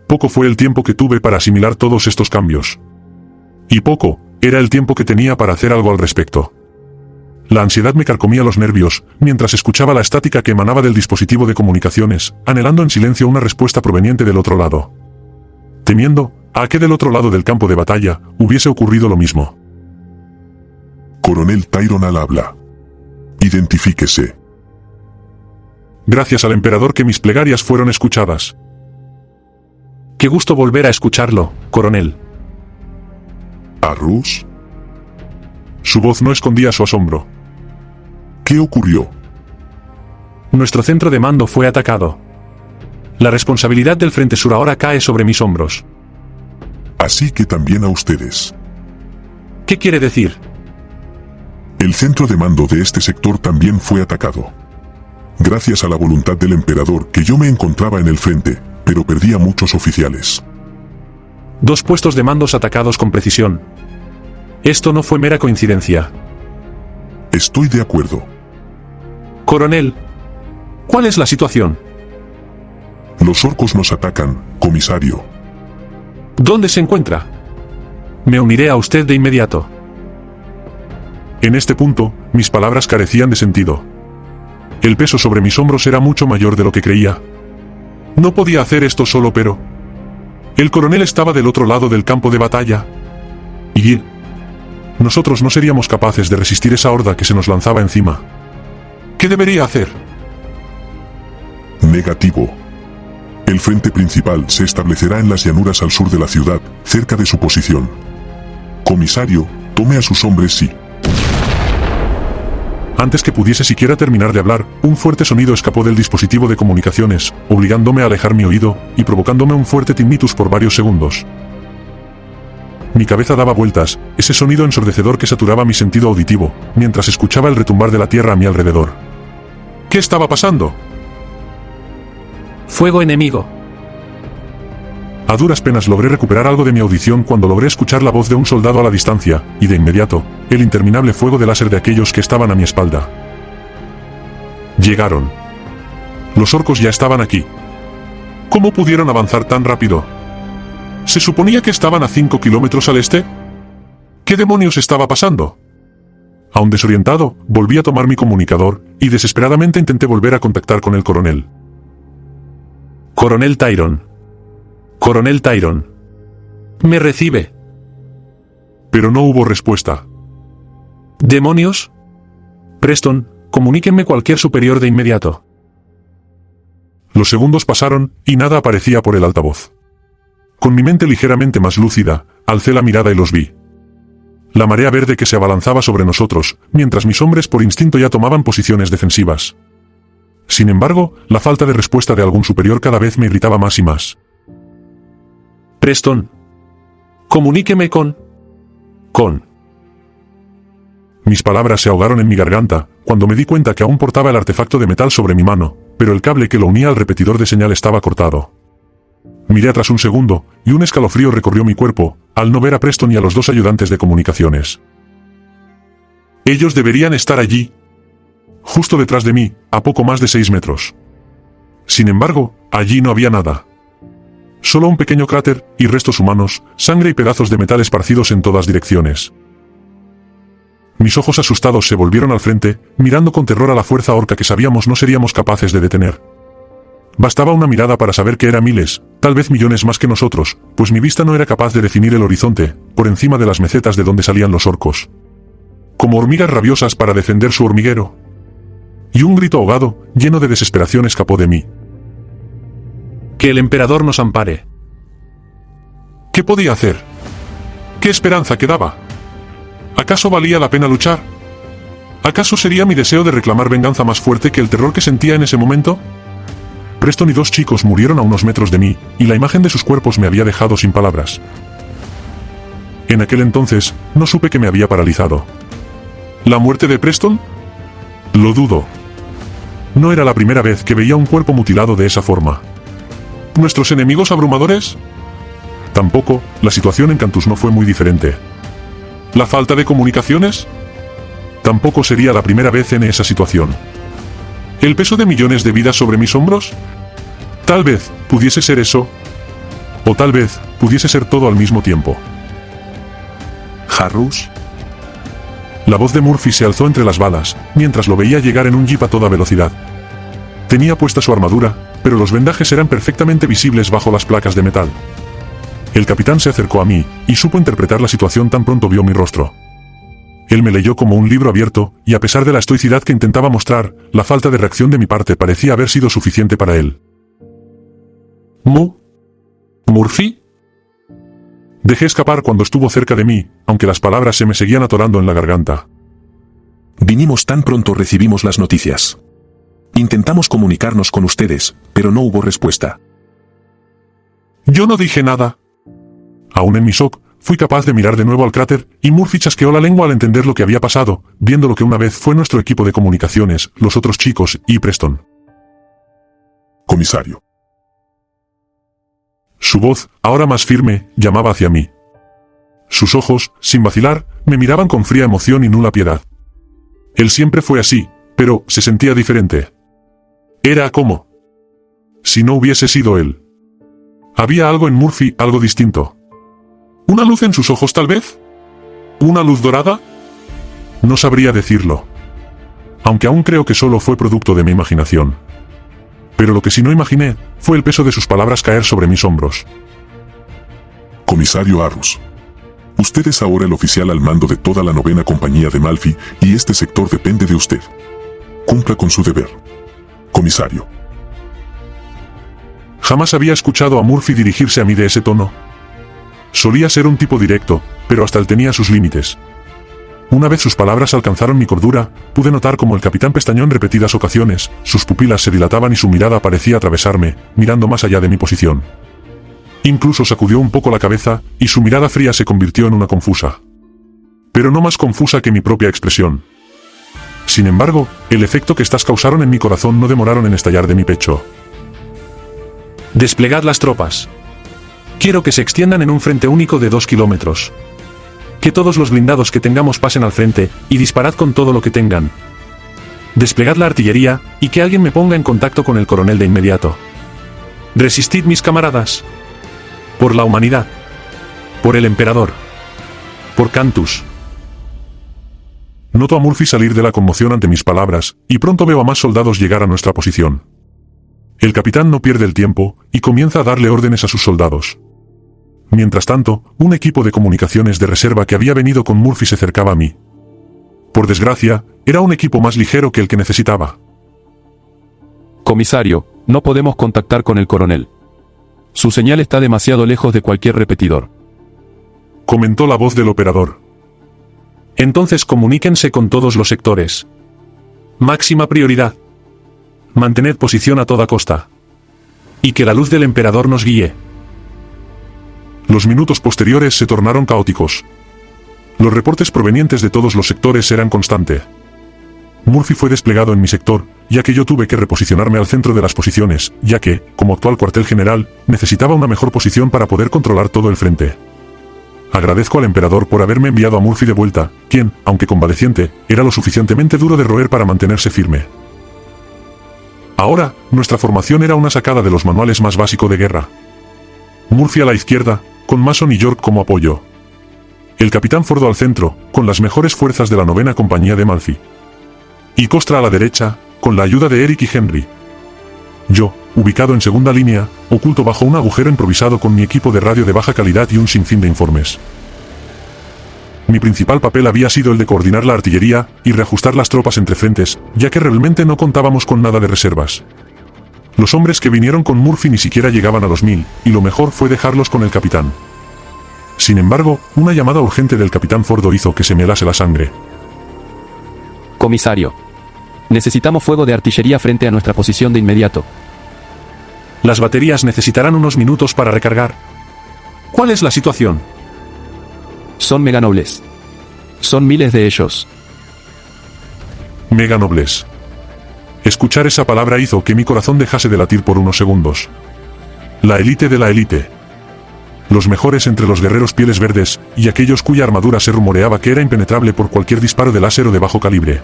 Poco fue el tiempo que tuve para asimilar todos estos cambios. Y poco era el tiempo que tenía para hacer algo al respecto. La ansiedad me carcomía los nervios, mientras escuchaba la estática que emanaba del dispositivo de comunicaciones, anhelando en silencio una respuesta proveniente del otro lado. Temiendo a que del otro lado del campo de batalla hubiese ocurrido lo mismo. Coronel Tyron al habla. Identifíquese. Gracias al emperador que mis plegarias fueron escuchadas. Qué gusto volver a escucharlo, coronel. ¿Arrus? Su voz no escondía su asombro. ¿Qué ocurrió? Nuestro centro de mando fue atacado. La responsabilidad del Frente Sur ahora cae sobre mis hombros. Así que también a ustedes. ¿Qué quiere decir? El centro de mando de este sector también fue atacado. Gracias a la voluntad del emperador que yo me encontraba en el frente, pero perdí a muchos oficiales. 2 puestos de mandos atacados con precisión. Esto no fue mera coincidencia. Estoy de acuerdo. Coronel, ¿cuál es la situación? Los orcos nos atacan, comisario. ¿Dónde se encuentra? Me uniré a usted de inmediato. En este punto, mis palabras carecían de sentido. El peso sobre mis hombros era mucho mayor de lo que creía. No podía hacer esto solo, pero... el coronel estaba del otro lado del campo de batalla. Y... nosotros no seríamos capaces de resistir esa horda que se nos lanzaba encima. ¿Qué debería hacer? Negativo. El frente principal se establecerá en las llanuras al sur de la ciudad, cerca de su posición. Comisario, tome a sus hombres sí. Antes que pudiese siquiera terminar de hablar, un fuerte sonido escapó del dispositivo de comunicaciones, obligándome a alejar mi oído, y provocándome un fuerte tinnitus por varios segundos. Mi cabeza daba vueltas, ese sonido ensordecedor que saturaba mi sentido auditivo, mientras escuchaba el retumbar de la tierra a mi alrededor. ¿Qué estaba pasando? Fuego enemigo. A duras penas logré recuperar algo de mi audición cuando logré escuchar la voz de un soldado a la distancia, y de inmediato, el interminable fuego de láser de aquellos que estaban a mi espalda. Llegaron. Los orcos ya estaban aquí. ¿Cómo pudieron avanzar tan rápido? ¿Se suponía que estaban a 5 kilómetros al este? ¿Qué demonios estaba pasando? Aún desorientado, volví a tomar mi comunicador, y desesperadamente intenté volver a contactar con el coronel. Coronel Tyron. Coronel Tyron. ¿Me recibe? Pero no hubo respuesta. ¿Demonios? Preston, comuníquenme cualquier superior de inmediato. Los segundos pasaron, y nada aparecía por el altavoz. Con mi mente ligeramente más lúcida, alcé la mirada y los vi. La marea verde que se abalanzaba sobre nosotros, mientras mis hombres por instinto ya tomaban posiciones defensivas. Sin embargo, la falta de respuesta de algún superior cada vez me irritaba más y más. Preston. Comuníqueme con... Mis palabras se ahogaron en mi garganta, cuando me di cuenta que aún portaba el artefacto de metal sobre mi mano, pero el cable que lo unía al repetidor de señal estaba cortado. Miré atrás un segundo, y un escalofrío recorrió mi cuerpo, al no ver a Preston y a los 2 ayudantes de comunicaciones. Ellos deberían estar allí. Justo detrás de mí, a poco más de 6 metros. Sin embargo, allí no había nada. Solo un pequeño cráter, y restos humanos, sangre y pedazos de metal esparcidos en todas direcciones. Mis ojos asustados se volvieron al frente, mirando con terror a la fuerza orca que sabíamos no seríamos capaces de detener. Bastaba una mirada para saber que eran miles, tal vez millones más que nosotros, pues mi vista no era capaz de definir el horizonte, por encima de las mesetas de donde salían los orcos. Como hormigas rabiosas para defender su hormiguero. Y un grito ahogado, lleno de desesperación escapó de mí. Que el emperador nos ampare. ¿Qué podía hacer? ¿Qué esperanza quedaba? ¿Acaso valía la pena luchar? ¿Acaso sería mi deseo de reclamar venganza más fuerte que el terror que sentía en ese momento? Preston y 2 chicos murieron a unos metros de mí, y la imagen de sus cuerpos me había dejado sin palabras. En aquel entonces, no supe que me había paralizado. ¿La muerte de Preston? Lo dudo. No era la primera vez que veía un cuerpo mutilado de esa forma. ¿Nuestros enemigos abrumadores? Tampoco, la situación en Cantus no fue muy diferente. ¿La falta de comunicaciones? Tampoco sería la primera vez en esa situación. ¿El peso de millones de vidas sobre mis hombros? Tal vez pudiese ser eso. O tal vez, pudiese ser todo al mismo tiempo. ¿Harrus? La voz de Murphy se alzó entre las balas, mientras lo veía llegar en un jeep a toda velocidad. Tenía puesta su armadura, pero los vendajes eran perfectamente visibles bajo las placas de metal. El capitán se acercó a mí, y supo interpretar la situación tan pronto vio mi rostro. Él me leyó como un libro abierto, y a pesar de la estoicidad que intentaba mostrar, la falta de reacción de mi parte parecía haber sido suficiente para él. ¿Murphy? Dejé escapar cuando estuvo cerca de mí, aunque las palabras se me seguían atorando en la garganta. Vinimos tan pronto recibimos las noticias. Intentamos comunicarnos con ustedes, pero no hubo respuesta. Yo no dije nada. Aún en mi shock, fui capaz de mirar de nuevo al cráter, y Murphy chasqueó la lengua al entender lo que había pasado, viendo lo que una vez fue nuestro equipo de comunicaciones, los otros chicos, y Preston. Comisario. Su voz, ahora más firme, llamaba hacia mí. Sus ojos, sin vacilar, me miraban con fría emoción y nula piedad. Él siempre fue así, pero se sentía diferente. Era como si no hubiese sido él. Había algo en Murphy, algo distinto. ¿Una luz en sus ojos tal vez? ¿Una luz dorada? No sabría decirlo. Aunque aún creo que solo fue producto de mi imaginación. Pero lo que sí no imaginé, fue el peso de sus palabras caer sobre mis hombros. Comisario Harrus. Usted es ahora el oficial al mando de toda la 9ª compañía de Malfi, y este sector depende de usted. Cumpla con su deber. Comisario. Jamás había escuchado a Murphy dirigirse a mí de ese tono. Solía ser un tipo directo, pero hasta él tenía sus límites. Una vez sus palabras alcanzaron mi cordura, pude notar como el capitán pestañeó en repetidas ocasiones, sus pupilas se dilataban y su mirada parecía atravesarme, mirando más allá de mi posición. Incluso sacudió un poco la cabeza, y su mirada fría se convirtió en una confusa. Pero no más confusa que mi propia expresión. Sin embargo, el efecto que estas causaron en mi corazón no demoraron en estallar de mi pecho. Desplegad las tropas. Quiero que se extiendan en un frente único de 2 kilómetros. Que todos los blindados que tengamos pasen al frente, y disparad con todo lo que tengan. Desplegad la artillería, y que alguien me ponga en contacto con el coronel de inmediato. Resistid, mis camaradas. Por la humanidad. Por el emperador. Por Cantus. Noto a Murphy salir de la conmoción ante mis palabras, y pronto veo a más soldados llegar a nuestra posición. El capitán no pierde el tiempo, y comienza a darle órdenes a sus soldados. Mientras tanto, un equipo de comunicaciones de reserva que había venido con Murphy se acercaba a mí. Por desgracia, era un equipo más ligero que el que necesitaba. Comisario, no podemos contactar con el coronel. Su señal está demasiado lejos de cualquier repetidor. Comentó la voz del operador. Entonces comuníquense con todos los sectores. Máxima prioridad. Mantened posición a toda costa. Y que la luz del emperador nos guíe. Los minutos posteriores se tornaron caóticos. Los reportes provenientes de todos los sectores eran constantes. Murphy fue desplegado en mi sector, ya que yo tuve que reposicionarme al centro de las posiciones, ya que, como actual cuartel general, necesitaba una mejor posición para poder controlar todo el frente. Agradezco al emperador por haberme enviado a Murphy de vuelta, quien, aunque convaleciente, era lo suficientemente duro de roer para mantenerse firme. Ahora, nuestra formación era una sacada de los manuales más básico de guerra. Murphy a la izquierda, con Mason y York como apoyo. El capitán Fordo al centro, con las mejores fuerzas de la 9ª compañía de Malfi. Y Costra a la derecha, con la ayuda de Eric y Henry. Yo, ubicado en segunda línea, oculto bajo un agujero improvisado con mi equipo de radio de baja calidad y un sinfín de informes. Mi principal papel había sido el de coordinar la artillería y reajustar las tropas entre frentes, ya que realmente no contábamos con nada de reservas. Los hombres que vinieron con Murphy ni siquiera llegaban a los 1000, y lo mejor fue dejarlos con el capitán. Sin embargo, una llamada urgente del capitán Fordo hizo que se me helase la sangre. Comisario. Necesitamos fuego de artillería frente a nuestra posición de inmediato. Las baterías necesitarán unos minutos para recargar. ¿Cuál es la situación? Son meganobles. Son miles de ellos. Meganobles. Escuchar esa palabra hizo que mi corazón dejase de latir por unos segundos. La élite de la élite. Los mejores entre los guerreros pieles verdes, y aquellos cuya armadura se rumoreaba que era impenetrable por cualquier disparo de láser o de bajo calibre.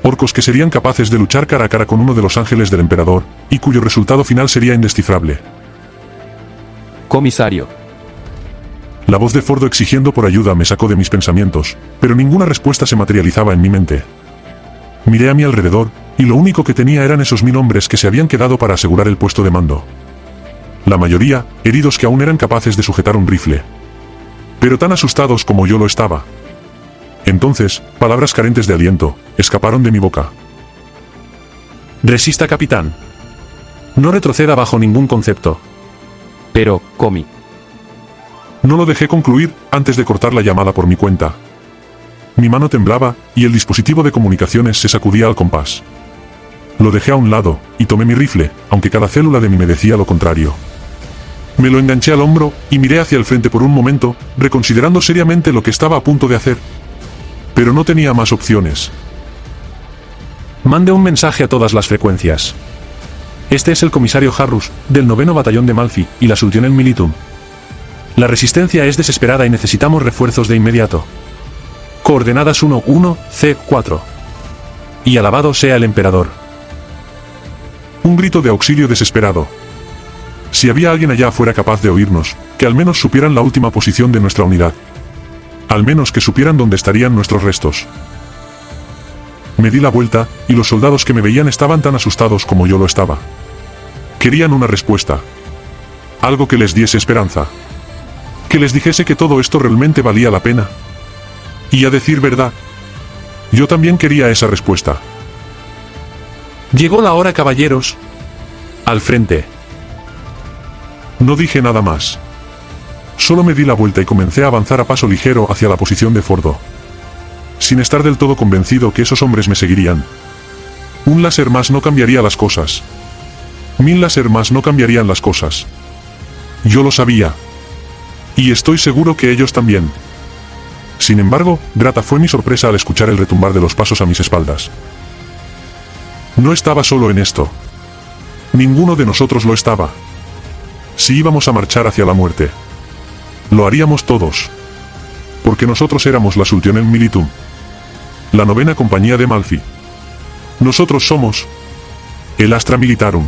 Orcos que serían capaces de luchar cara a cara con uno de los ángeles del emperador, y cuyo resultado final sería indescifrable. Comisario. La voz de Fordo exigiendo por ayuda me sacó de mis pensamientos, pero ninguna respuesta se materializaba en mi mente. Miré a mi alrededor, y lo único que tenía eran esos 1000 hombres que se habían quedado para asegurar el puesto de mando. La mayoría, heridos que aún eran capaces de sujetar un rifle. Pero tan asustados como yo lo estaba. Entonces, palabras carentes de aliento, escaparon de mi boca. Resista, capitán. No retroceda bajo ningún concepto. Pero, Comi. No lo dejé concluir antes de cortar la llamada por mi cuenta. Mi mano temblaba, y el dispositivo de comunicaciones se sacudía al compás. Lo dejé a un lado, y tomé mi rifle, aunque cada célula de mí me decía lo contrario. Me lo enganché al hombro, y miré hacia el frente por un momento, reconsiderando seriamente lo que estaba a punto de hacer. Pero no tenía más opciones. Mande un mensaje a todas las frecuencias. Este es el comisario Harrus, del 9º Batallón de Malfi, y la Sultionen Militum. La resistencia es desesperada y necesitamos refuerzos de inmediato. Coordenadas 1-1-C4. Y alabado sea el emperador. Un grito de auxilio desesperado. Si había alguien allá afuera capaz de oírnos, que al menos supieran la última posición de nuestra unidad. Al menos que supieran dónde estarían nuestros restos. Me di la vuelta, y los soldados que me veían estaban tan asustados como yo lo estaba. Querían una respuesta. Algo que les diese esperanza. Que les dijese que todo esto realmente valía la pena. Y a decir verdad, yo también quería esa respuesta. Llegó la hora, caballeros. Al frente. No dije nada más. Solo me di la vuelta y comencé a avanzar a paso ligero hacia la posición de Fordo. Sin estar del todo convencido que esos hombres me seguirían. Un láser más no cambiaría las cosas. 1000 láser más no cambiarían las cosas. Yo lo sabía. Y estoy seguro que ellos también. Sin embargo, grata fue mi sorpresa al escuchar el retumbar de los pasos a mis espaldas. No estaba solo en esto. Ninguno de nosotros lo estaba. Si íbamos a marchar hacia la muerte, lo haríamos todos. Porque nosotros éramos la Sultionen Militum. La 9ª compañía de Malfi. Nosotros somos el Astra Militarum.